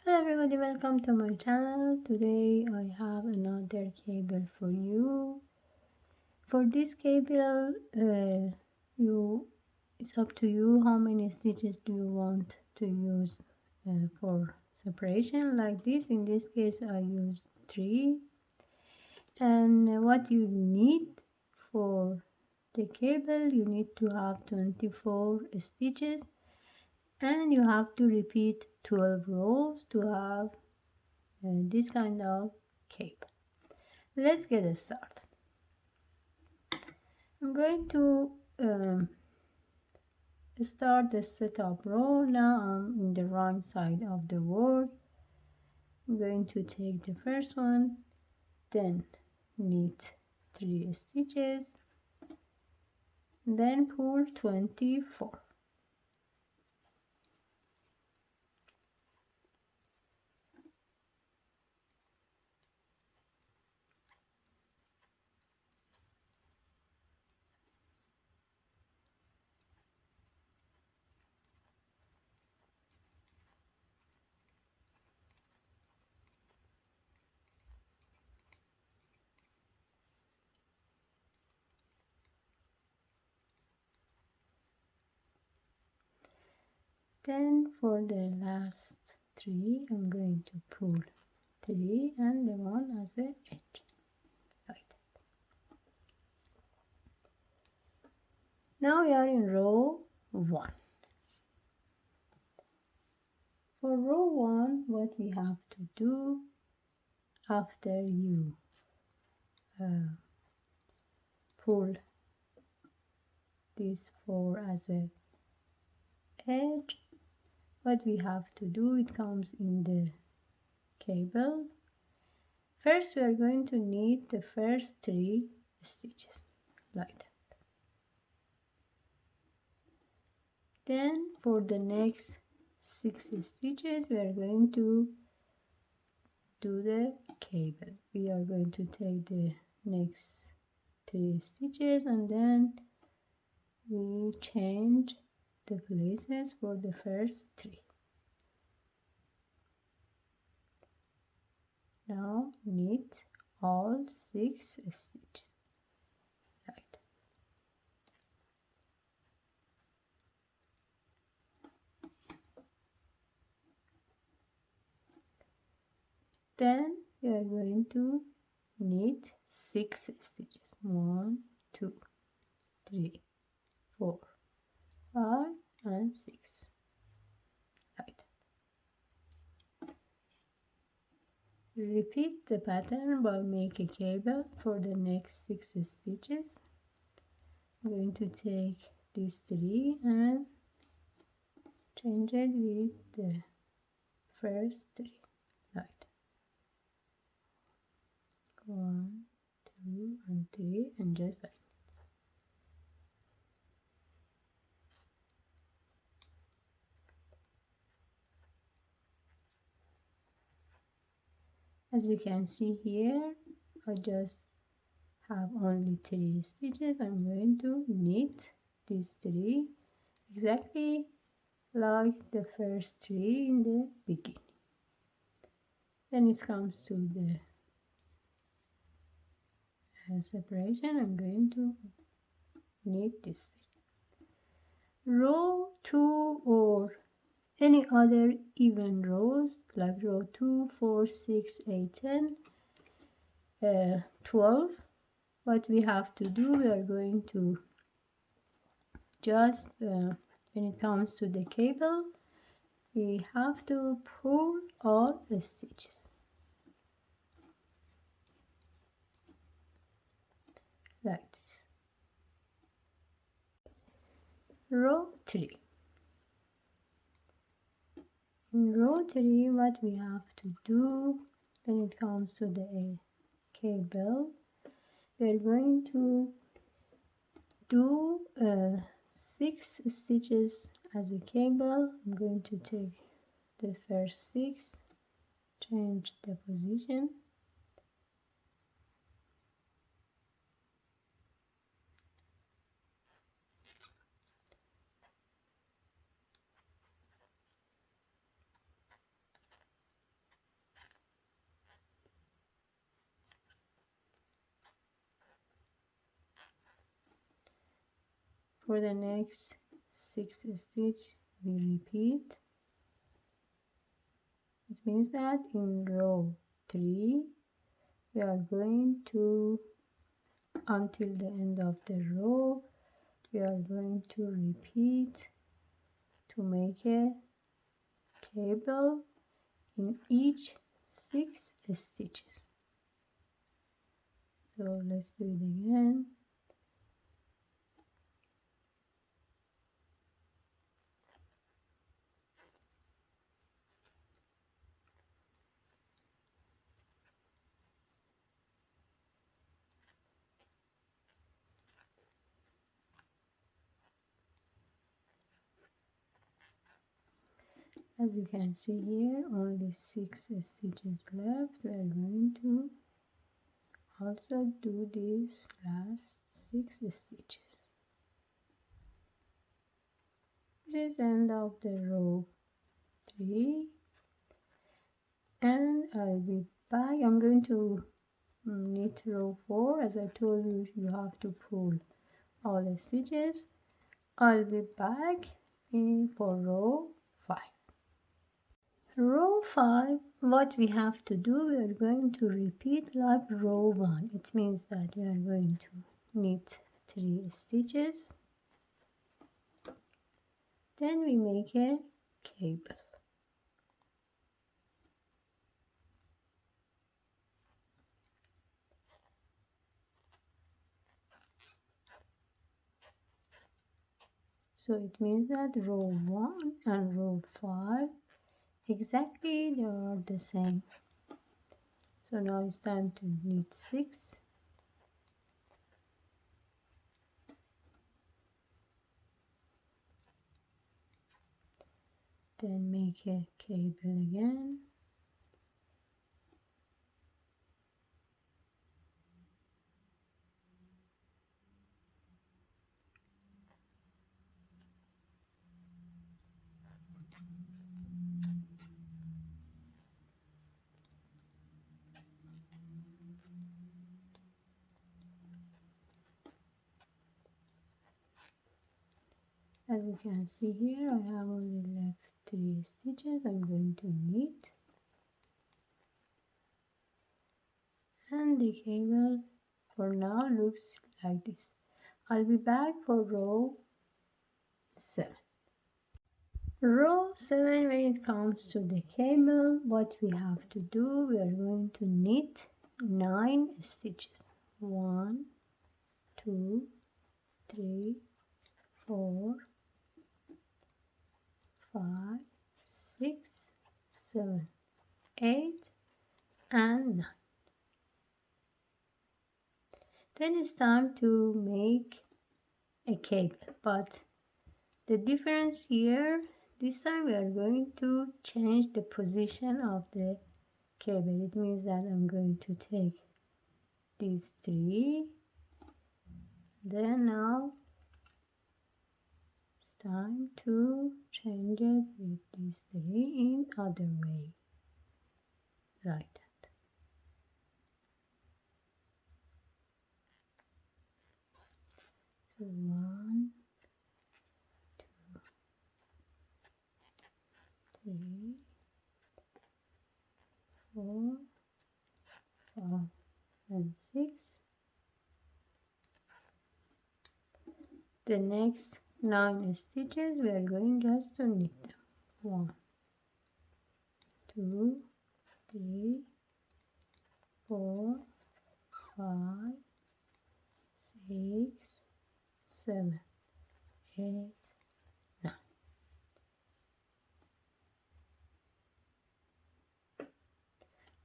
Hello everybody, welcome to my channel. Today I have another cable for you. For this cable, it's up to you how many stitches do you want to use for separation like this. In this case I use 3. And what you need for the cable, you need to have 24 stitches, and you have to repeat 12 rows to have this kind of cable. Let's get started. I'm going to start the setup row. Now I'm in the wrong side of the work. I'm going to take the first one, then knit 3 stitches, then pull 24. Then for the last 3 I'm going to pull 3 and the one as an edge, like that. Now we are in row 1. For row 1, what we have to do after you pull this 4 as a edge, what we have to do, it comes in the cable. First we are going to knit the first 3 stitches like that. Then for the next 6 stitches we are going to do the cable. We are going to take the next 3 stitches and then we change the places for the first 3. Now knit all 6 stitches like that. Then we are going to knit 6 stitches. 1, 2, 3, 4, 5 and 6 like that. Repeat the pattern by making a cable for the next 6 stitches. I'm going to take these 3 and change it with the first 3 like that. 1, 2 and 3 and just like that. As you can see here, I just have only 3 stitches. I'm going to knit these 3 exactly like the first 3 in the beginning. Then it comes to the separation. I'm going to knit this. Row 2 or any other even rows like row 2, 4, 6, 8, 10, 12. What we have to do, we are going to just when it comes to the cable, we have to pull all the stitches like this. Row 3. In row 3, what we have to do when it comes to the cable, we're going to do 6 stitches as a cable. I'm going to take the first 6, change the position, For the next 6 stitches we repeat. It means that in row 3 we are going to, until the end of the row, we are going to repeat to make a cable in each 6 stitches. So let's do it again. As you can see here, only 6 stitches left. We are going to also do these last 6 stitches. This is the end of the row 3, and I'll be back. I'm going to knit row 4. As I told you, you have to pull all the stitches. I'll be back for row 5. Row 5, what we have to do, we are going to repeat like row 1. It means that we are going to knit 3 stitches, then we make a cable. So it means that row 1 and row 5 exactly they are the same. So now it's time to knit 6. Then make a cable again. As you can see here, I have only left 3 stitches. I'm going to knit, and the cable for now looks like this. I'll be back for row 7. Row 7, when it comes to the cable, what we have to do, we are going to knit 9 stitches. 1, 2, 3, 4, 5, 6, 7, 8, and 9. Then it's time to make a cable, but the difference here, this time we are going to change the position of the cable. It means that I'm going to take these 3, then now it's time to change it with these 3 in other way, like that. So 1, 2, 3, 4, 5, and 6. The next 9 stitches we are going just to knit them. 1, 2, 3, 4, 5, 6, 7, 8, 9.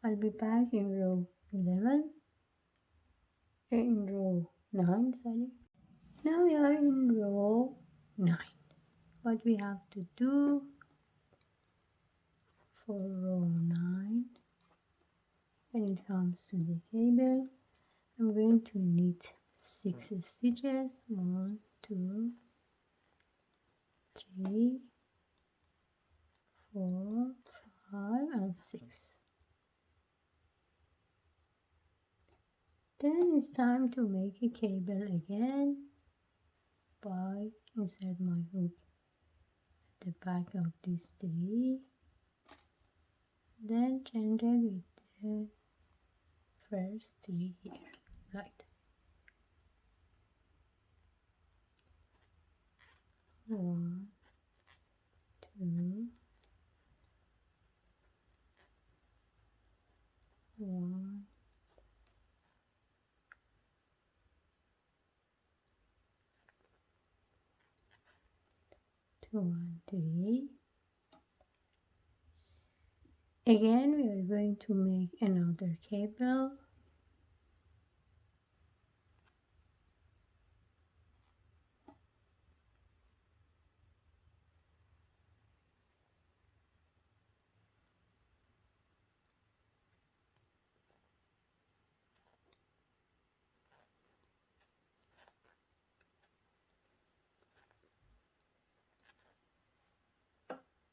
I'll be back in row 11, in row 9, sorry. Now we are in row 9. What we have to do for row 9, when it comes to the cable, I'm going to knit 6 stitches. 1, 2, 3, 4, 5, and 6. Then it's time to make a cable again. by insert my hook at the back of these 3, then general with the first 3 here, like that. 1, 2, 1, 2 and 3. Again, we are going to make another cable.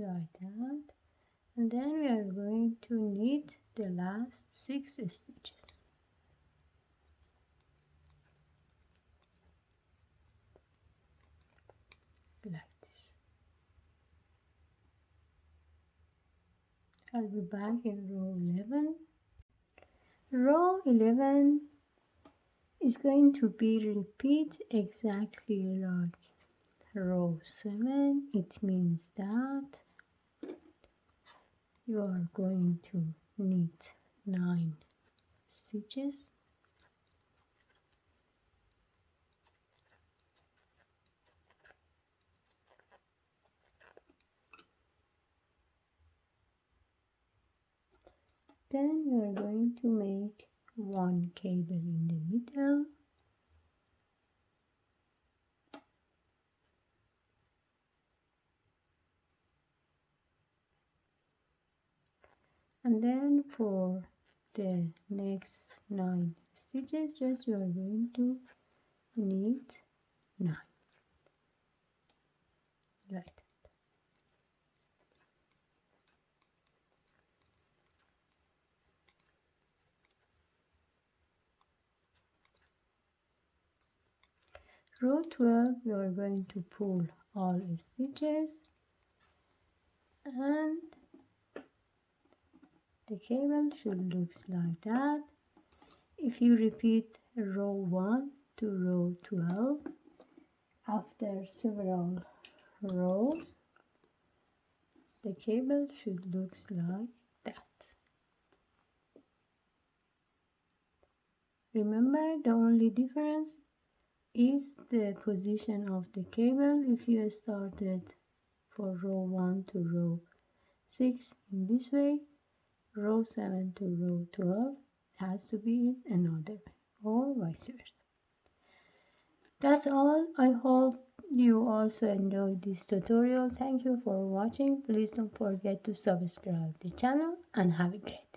Like that. And then we are going to knit the last 6 stitches. Like this. I'll be back in row 11. Row 11 is going to be repeat exactly like row 7. It means that you are going to knit 9 stitches. Then you are going to make 1 cable in the middle. And then for the next 9 stitches, just you are going to knit 9. Like that. Row 12, you are going to pull all stitches and the cable should look like that. If you repeat row 1 to row 12, after several rows, the cable should look like that. Remember, the only difference is the position of the cable. If you started for row 1 to row 6 in this way, row 7 to row 12 has to be in another way, or vice versa. That's all. I hope you also enjoyed this tutorial. Thank you for watching. Please don't forget to subscribe the channel and have a great day.